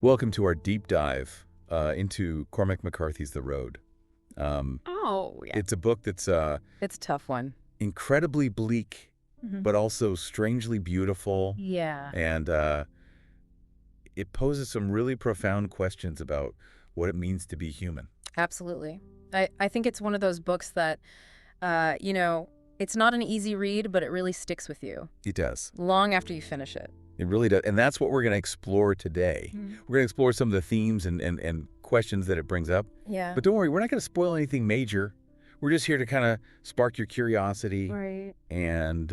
Welcome to our deep dive into Cormac McCarthy's The Road. Um, Oh, yeah. it's a book that's It's a tough one. incredibly bleak, Mhm. but also strangely beautiful, Yeah, and it poses some really profound questions about what it means to be human. absolutely. I think it's one of those books that, uh, you know, it's not an easy read, but it really sticks with you It does. long after you finish it. It really does. And that's what we're going to explore today. Mhm. We're going to explore some of the themes and questions that it brings up. Yeah. But don't worry, we're not going to spoil anything major. We're just here to kind of spark your curiosity Right. and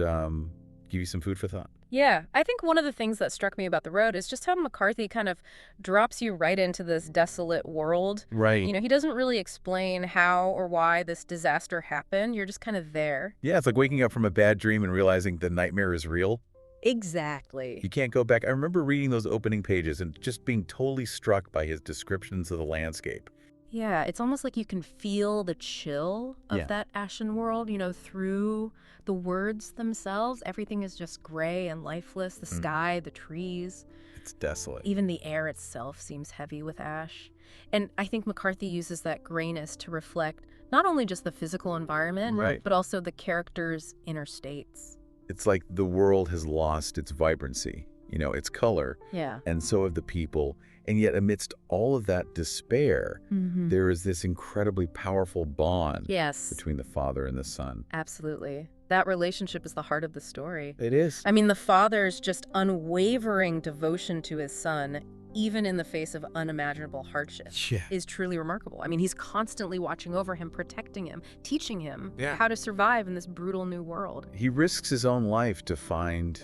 give you some food for thought. Yeah, I think one of the things that struck me about The Road is just how McCarthy kind of drops you right into this desolate world. Right. He doesn't really explain how or why this disaster happened. You're just kind of there. Yeah, it's like waking up from a bad dream and realizing the nightmare is real. Exactly. You can't go back. I remember reading those opening pages and just being totally struck by his descriptions of the landscape. Yeah, it's almost like you can feel the chill of Yeah. that ashen world, through the words themselves. Everything is just gray and lifeless. The Mm. sky, the trees, It's desolate. even the air itself seems heavy with ash. And I think McCarthy uses that grayness to reflect not only just the physical environment, Right. but also the characters' inner states. It's like the world has lost its vibrancy, its color, Yeah. and so have the people. And yet amidst all of that despair, Mm-hmm. there is this incredibly powerful bond Yes, between the father and the son. absolutely. That relationship is the heart of the story. It is. I mean, the father's just unwavering devotion to his son, even in the face of unimaginable hardship, Yeah. is truly remarkable. I mean, he's constantly watching over him, protecting him, teaching him Yeah. how to survive in this brutal new world. He risks his own life to find,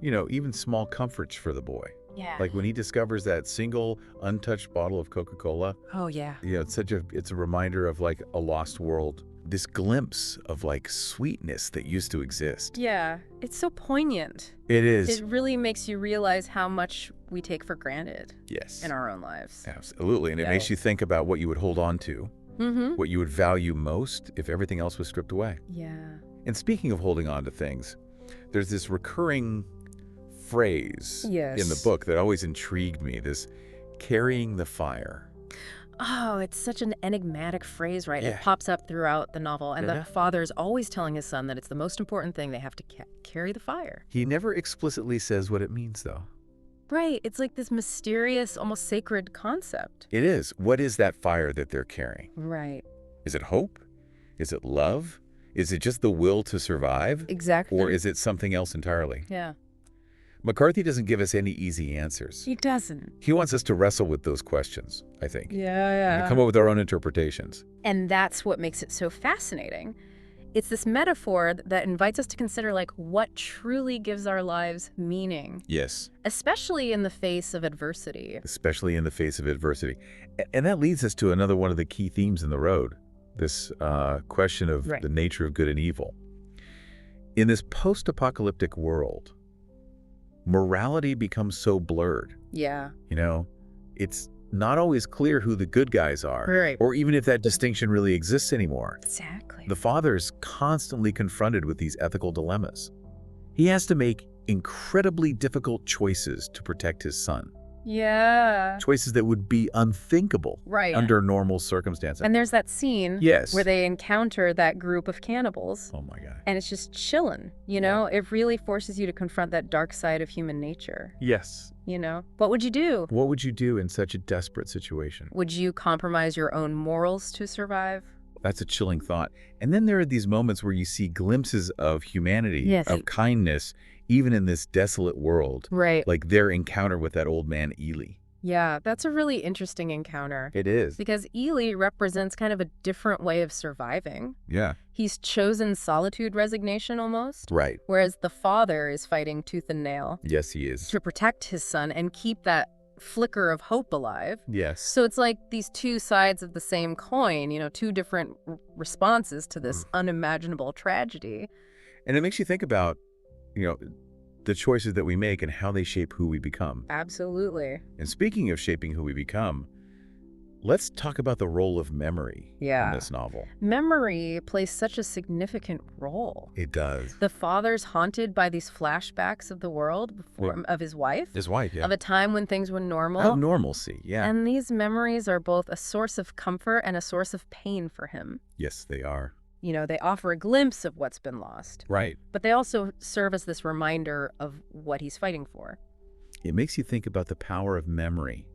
even small comforts for the boy. Yeah. Like when he discovers that single untouched bottle of Coca-Cola, Oh, yeah. it's a reminder of like a lost world. This glimpse of like sweetness that used to exist. Yeah. It's so poignant. It is. It really makes you realize how much we take for granted Yes. in our own lives. Absolutely. And it Yeah. makes you think about what you would hold on to, Mm-hmm. what you would value most if everything else was stripped away. Yeah. And speaking of holding on to things, there's this recurring phrase in the Yes. book that always intrigued me, this carrying the fire. Oh, it's such an enigmatic phrase, right? Yeah. It pops up throughout the novel, and Yeah. the father is always telling his son that it's the most important thing. They have to carry the fire. He never explicitly says what it means, though. Right. It's like this mysterious, almost sacred concept. It is. What is that fire that they're carrying? Right. Is it hope? Is it love? Is it just the will to survive? Exactly. Or is it something else entirely? Yeah. McCarthy doesn't give us any easy answers. He doesn't. He wants us to wrestle with those questions, I think. Yeah, And come up with our own interpretations. And that's what makes it so fascinating. It's this metaphor that invites us to consider, like, what truly gives our lives meaning, Yes. especially in the face of adversity. Especially in the face of adversity. And that leads us to another one of the key themes in The Road, this question of Right. the nature of good and evil. In this post-apocalyptic world, morality becomes so blurred. Yeah. It's not always clear who the good guys are, Right. or even if that distinction really exists anymore. Exactly. The father is constantly confronted with these ethical dilemmas. He has to make incredibly difficult choices to protect his son. Yeah. Choices that would be unthinkable Right. under normal circumstances. And there's that scene Yes. where they encounter that group of cannibals, Oh my God. and it's just chilling, It really forces you to confront that dark side of human nature, Yes. What would you do? What would you do in such a desperate situation? Would you compromise your own morals to survive? That's a chilling thought. And then there are these moments where you see glimpses of humanity, Yes. of kindness, even in this desolate world. Right. Like their encounter with that old man, Ely. Yeah, that's a really interesting encounter. It is. Because Ely represents kind of a different way of surviving. Yeah. He's chosen solitude resignation almost, Right. whereas the father is fighting tooth and nail Yes, he is. to protect his son and keep that flicker of hope alive. Yes. So it's like these two sides of the same coin, two different responses to this unimaginable tragedy. And it makes you think about, the choices that we make and how they shape who we become. Absolutely. And speaking of shaping who we become, Let's talk about the role of memory in this novel. Memory plays such a significant role. It does. The father's haunted by these flashbacks of the world of his wife. His wife, yeah. Of a time when things were normal. Of normalcy, yeah. And these memories are both a source of comfort and a source of pain for him. Yes, they are. You know, they offer a glimpse of what's been lost. Right. But they also serve as this reminder of what he's fighting for. It makes you think about the power of memory,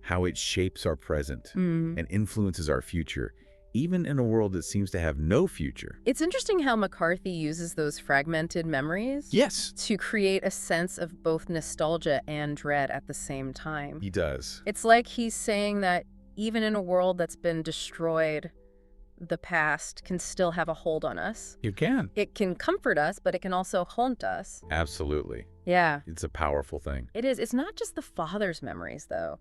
how it shapes our present and influences our future, even in a world that seems to have no future. It's interesting how McCarthy uses those fragmented memories to create a sense of both nostalgia and dread at the same time. He does. It's like he's saying that even in a world that's been destroyed, the past can still have a hold on us. It can. It can comfort us, but it can also haunt us. Absolutely. Yeah. It's a powerful thing. It is. It's not just the father's memories, though.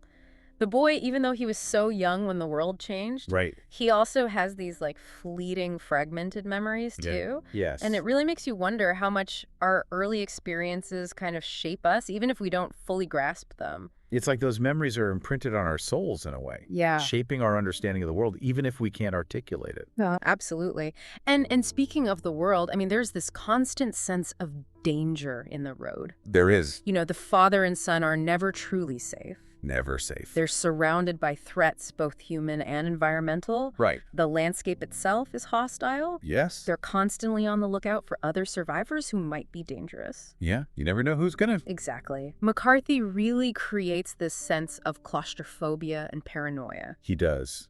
The boy, even though he was so young when the world changed, he also has these like fleeting, fragmented memories too. Yes. And it really makes you wonder how much our early experiences kind of shape us, even if we don't fully grasp them. It's like those memories are imprinted on our souls in a way. Yeah. Shaping our understanding of the world, even if we can't articulate it. Absolutely. And speaking of the world, I mean, there's this constant sense of danger in the road. There is. You know, the father and son are never truly safe. Never safe. They're surrounded by threats, both human and environmental. Right. The landscape itself is hostile. Yes. They're constantly on the lookout for other survivors who might be dangerous. Yeah, you never know who's gonna. Exactly. McCarthy really creates this sense of claustrophobia and paranoia. He does.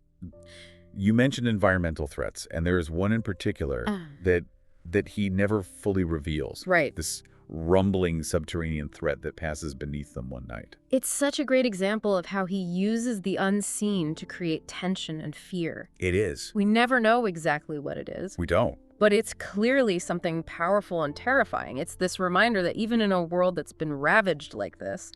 You mentioned environmental threats, and there is one in particular that he never fully reveals. Right. This rumbling subterranean threat that passes beneath them one night. It's such a great example of how he uses the unseen to create tension and fear. It is. We never know exactly what it is. We don't. But it's clearly something powerful and terrifying. It's this reminder that even in a world that's been ravaged like this,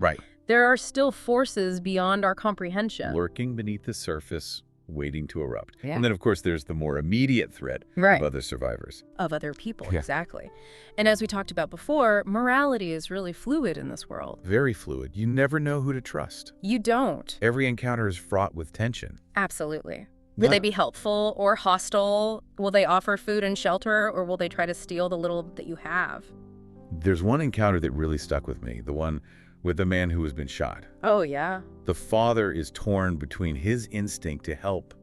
there are still forces beyond our comprehension. Lurking beneath the surface, waiting to erupt. Yeah. And then, of course, there's the more immediate threat of other survivors. Of other people, exactly. And as we talked about before, morality is really fluid in this world. Very fluid. You never know who to trust. You don't. Every encounter is fraught with tension. Absolutely. Will they be helpful or hostile? Will they offer food and shelter, or will they try to steal the little that you have? There's one encounter that really stuck with me, the one with the man who has been shot. Oh, yeah. The father is torn between his instinct to help,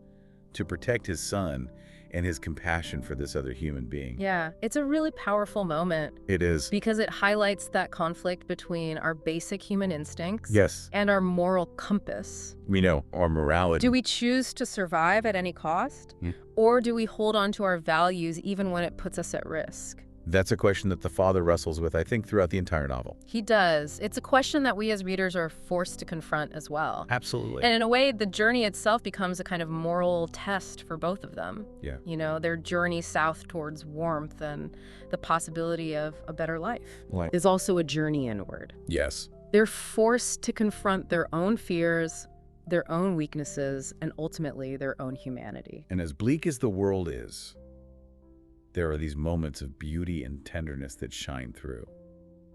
to protect his son, and his compassion for this other human being. Yeah, it's a really powerful moment. It is. Because it highlights that conflict between our basic human instincts and our moral compass. We know our morality. Do we choose to survive at any cost? Or do we hold on to our values even when it puts us at risk? That's a question that the father wrestles with, I think, throughout the entire novel. He does. It's a question that we as readers are forced to confront as well. Absolutely. And in a way, the journey itself becomes a kind of moral test for both of them. Yeah. You know, their journey south towards warmth and the possibility of a better life is also a journey inward. Yes. They're forced to confront their own fears, their own weaknesses, and ultimately their own humanity. And as bleak as the world is, there are these moments of beauty and tenderness that shine through.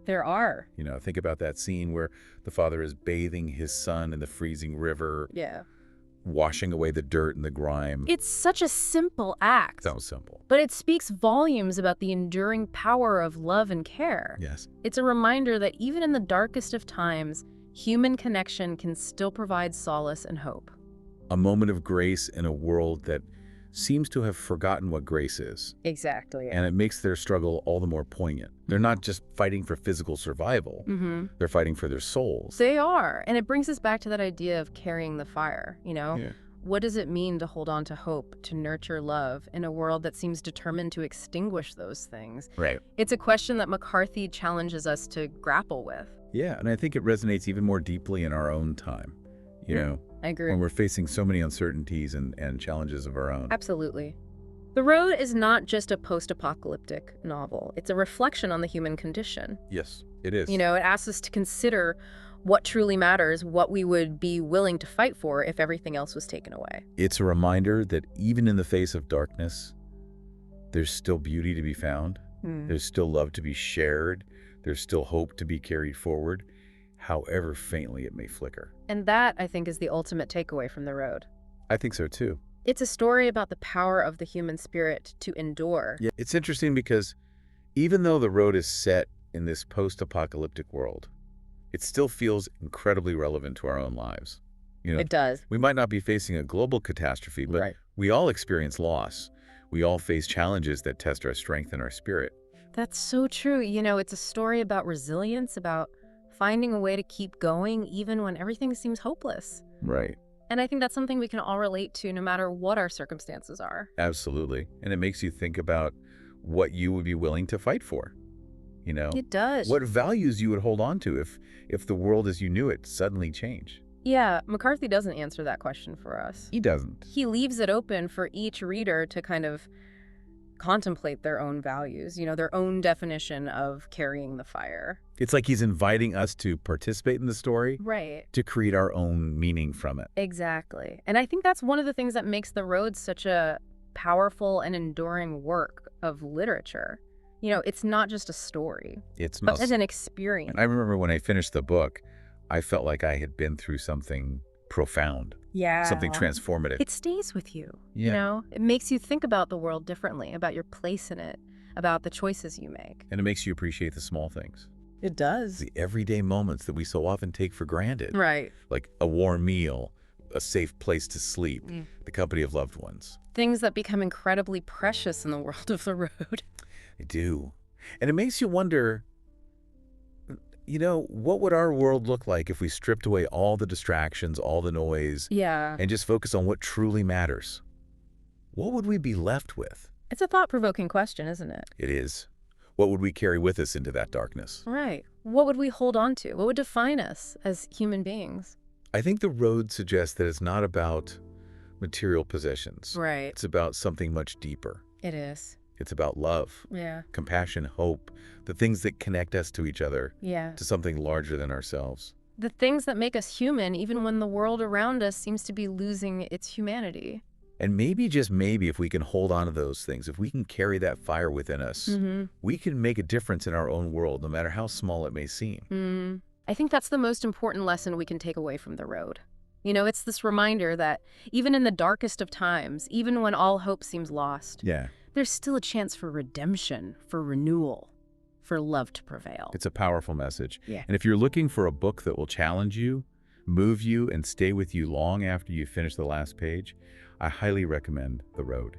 There are. You know, think about that scene where the father is bathing his son in the freezing river. Yeah. Washing away the dirt and the grime. It's such a simple act. So simple. But it speaks volumes about the enduring power of love and care. Yes. It's a reminder that even in the darkest of times, human connection can still provide solace and hope. A moment of grace in a world that seems to have forgotten what grace is. Exactly. And it makes their struggle all the more poignant. They're not just fighting for physical survival. They're fighting for their souls. They are. And it brings us back to that idea of carrying the fire, you know? Yeah. What does it mean to hold on to hope, to nurture love in a world that seems determined to extinguish those things? Right. It's a question that McCarthy challenges us to grapple with. Yeah, and I think it resonates even more deeply in our own time. You know, I agree. When we're facing so many uncertainties and challenges of our own. Absolutely. The Road is not just a post-apocalyptic novel. It's a reflection on the human condition. Yes, it is. You know, it asks us to consider what truly matters, what we would be willing to fight for if everything else was taken away. It's a reminder that even in the face of darkness, there's still beauty to be found. There's still love to be shared. There's still hope to be carried forward. however faintly it may flicker. And that, I think, is the ultimate takeaway from The Road. I think so too. It's a story about the power of the human spirit to endure. Yeah, it's interesting because even though The Road is set in this post-apocalyptic world, it still feels incredibly relevant to our own lives. It does. We might not be facing a global catastrophe, but we all experience loss. We all face challenges that test our strength and our spirit. That's so true. It's a story about resilience, about finding a way to keep going even when everything seems hopeless. Right. And I think that's something we can all relate to no matter what our circumstances are. Absolutely. And it makes you think about what you would be willing to fight for. It does. What values you would hold on to if the world as you knew it suddenly changed. Yeah, McCarthy doesn't answer that question for us. He doesn't. He leaves it open for each reader to kind of contemplate their own values, their own definition of carrying the fire. It's like he's inviting us to participate in the story. Right. To create our own meaning from it. Exactly. And I think that's one of the things that makes The Road such a powerful and enduring work of literature. It's not just a story. But as an experience. I remember when I finished the book, I felt like I had been through something profound. Yeah. Something transformative. It stays with you. Yeah. It makes you think about the world differently, about your place in it, about the choices you make. And it makes you appreciate the small things. It does. The everyday moments that we so often take for granted. Right. Like a warm meal, a safe place to sleep, the company of loved ones. Things that become incredibly precious in the world of The Road. They do. And it makes you wonder, what would our world look like if we stripped away all the distractions, all the noise, and just focus on what truly matters? What would we be left with? It's a thought-provoking question, isn't it? It is. What would we carry with us into that darkness? Right. What would we hold on to? What would define us as human beings? I think The Road suggests that it's not about material possessions. Right. It's about something much deeper. It is. It's about love, compassion, hope, the things that connect us to each other, to something larger than ourselves. The things that make us human, even when the world around us seems to be losing its humanity. And maybe, just maybe, if we can hold on to those things, if we can carry that fire within us, we can make a difference in our own world, no matter how small it may seem. I think that's the most important lesson we can take away from The Road. It's this reminder that even in the darkest of times, even when all hope seems lost, there's still a chance for redemption, for renewal, for love to prevail. It's a powerful message. And if you're looking for a book that will challenge you, move you, and stay with you long after you finish the last page, I highly recommend The Road.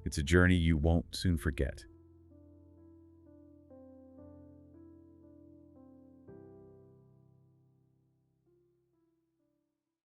It's a journey you won't soon forget.